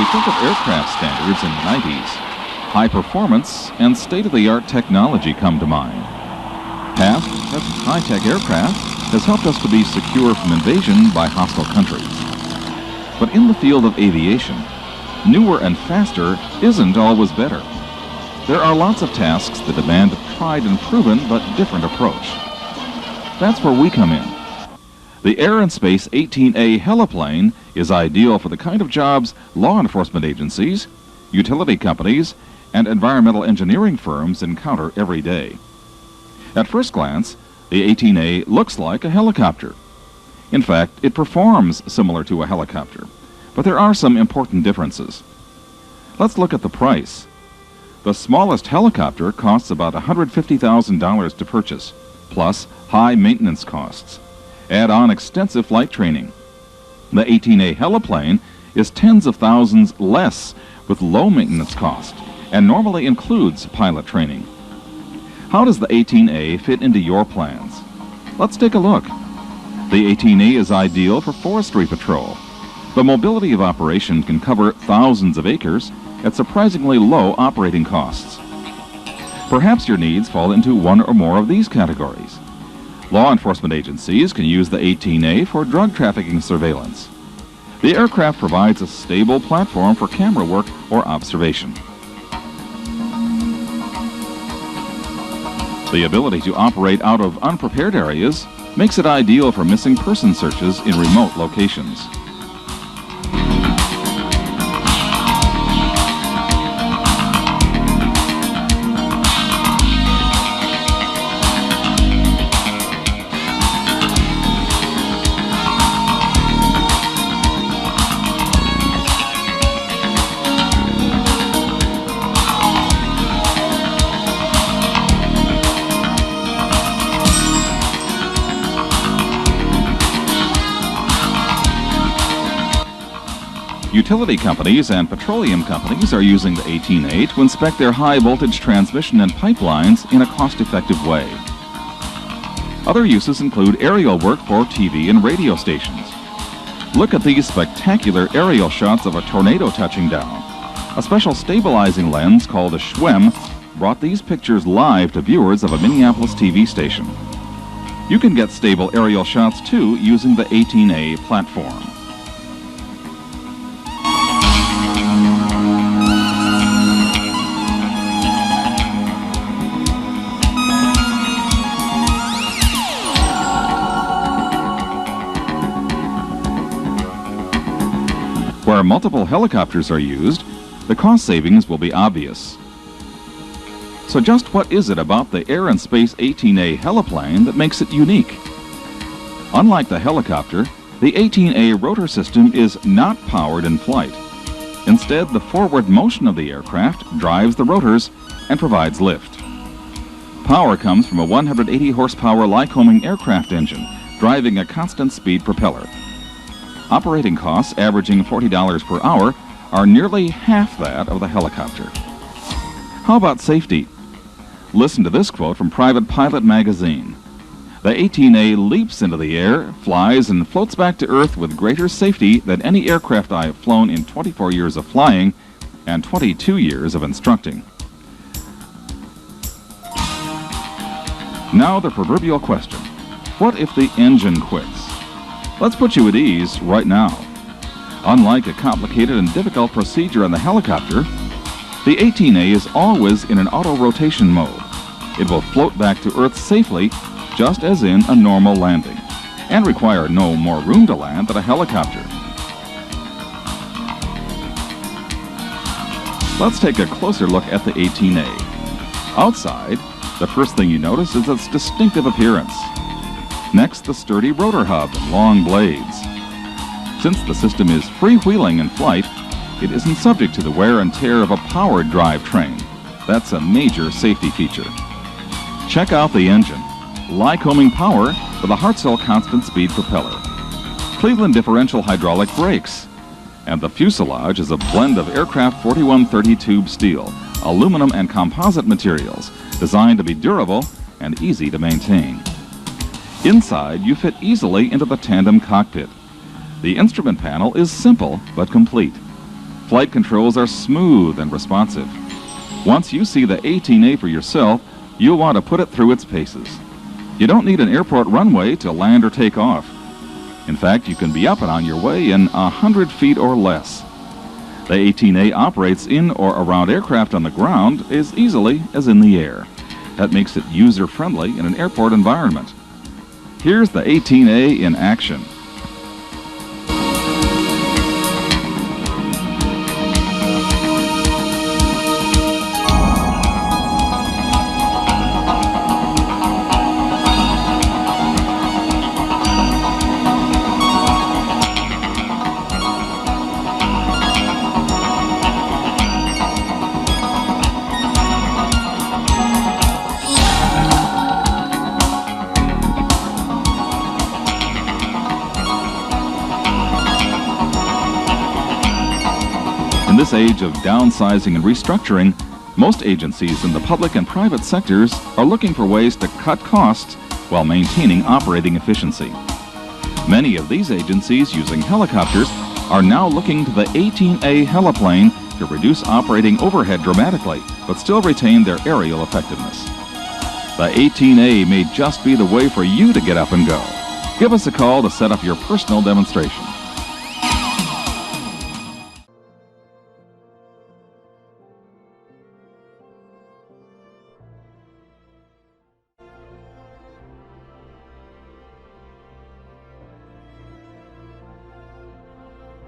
we think of aircraft standards in the 90s, high performance and state-of-the-art technology come to mind. Past, present high-tech aircraft has helped us to be secure from invasion by hostile countries. But in the field of aviation, newer and faster isn't always better. There are lots of tasks that demand a tried and proven but different approach. That's where we come in. The Air and Space 18A Heliplane is ideal for the kind of jobs law enforcement agencies, utility companies, and environmental engineering firms encounter every day. At first glance, the 18A looks like a helicopter. In fact, it performs similar to a helicopter, but there are some important differences. Let's look at the price. The smallest helicopter costs about $150,000 to purchase, plus high maintenance costs. Add on extensive flight training. The 18A Heliplane is tens of thousands less with low maintenance cost and normally includes pilot training. How does the 18A fit into your plans? Let's take a look. The 18A is ideal for forestry patrol. The mobility of operation can cover thousands of acres at surprisingly low operating costs. Perhaps your needs fall into one or more of these categories. Law enforcement agencies can use the 18A for drug trafficking surveillance. The aircraft provides a stable platform for camera work or observation. The ability to operate out of unprepared areas makes it ideal for missing person searches in remote locations. Utility companies and petroleum companies are using the 18A to inspect their high-voltage transmission and pipelines in a cost-effective way. Other uses include aerial work for TV and radio stations. Look at these spectacular aerial shots of a tornado touching down. A special stabilizing lens called a Schwem brought these pictures live to viewers of a Minneapolis TV station. You can get stable aerial shots too using the 18A platform. Where multiple helicopters are used, the cost savings will be obvious. So just what is it about the Air and Space 18A heliplane that makes it unique? Unlike the helicopter, the 18A rotor system is not powered in flight. Instead, the forward motion of the aircraft drives the rotors and provides lift. Power comes from a 180 horsepower Lycoming aircraft engine driving a constant speed propeller. Operating costs, averaging $40 per hour, are nearly half that of the helicopter. How about safety? Listen to this quote from Private Pilot magazine. The 18A leaps into the air, flies, and floats back to Earth with greater safety than any aircraft I have flown in 24 years of flying and 22 years of instructing. Now the proverbial question. What if the engine quits? Let's put you at ease right now. Unlike a complicated and difficult procedure on the helicopter, the 18A is always in an auto-rotation mode. It will float back to Earth safely, just as in a normal landing, and require no more room to land than a helicopter. Let's take a closer look at the 18A. Outside, the first thing you notice is its distinctive appearance. Next, the sturdy rotor hub and long blades. Since the system is freewheeling in flight, it isn't subject to the wear and tear of a powered drivetrain. That's a major safety feature. Check out the engine. Lycoming power with a Hartzell constant speed propeller. Cleveland differential hydraulic brakes. And the fuselage is a blend of aircraft 4130 tube steel, aluminum and composite materials designed to be durable and easy to maintain. Inside, you fit easily into the tandem cockpit. The instrument panel is simple but complete. Flight controls are smooth and responsive. Once you see the 18A for yourself, you'll want to put it through its paces. You don't need an airport runway to land or take off. In fact, you can be up and on your way in 100 feet or less. The 18A operates in or around aircraft on the ground as easily as in the air. That makes it user-friendly in an airport environment. Here's the 18A in action. In this age of downsizing and restructuring, most agencies in the public and private sectors are looking for ways to cut costs while maintaining operating efficiency. Many of these agencies using helicopters are now looking to the 18A heliplane to reduce operating overhead dramatically, but still retain their aerial effectiveness. The 18A may just be the way for you to get up and go. Give us a call to set up your personal demonstration.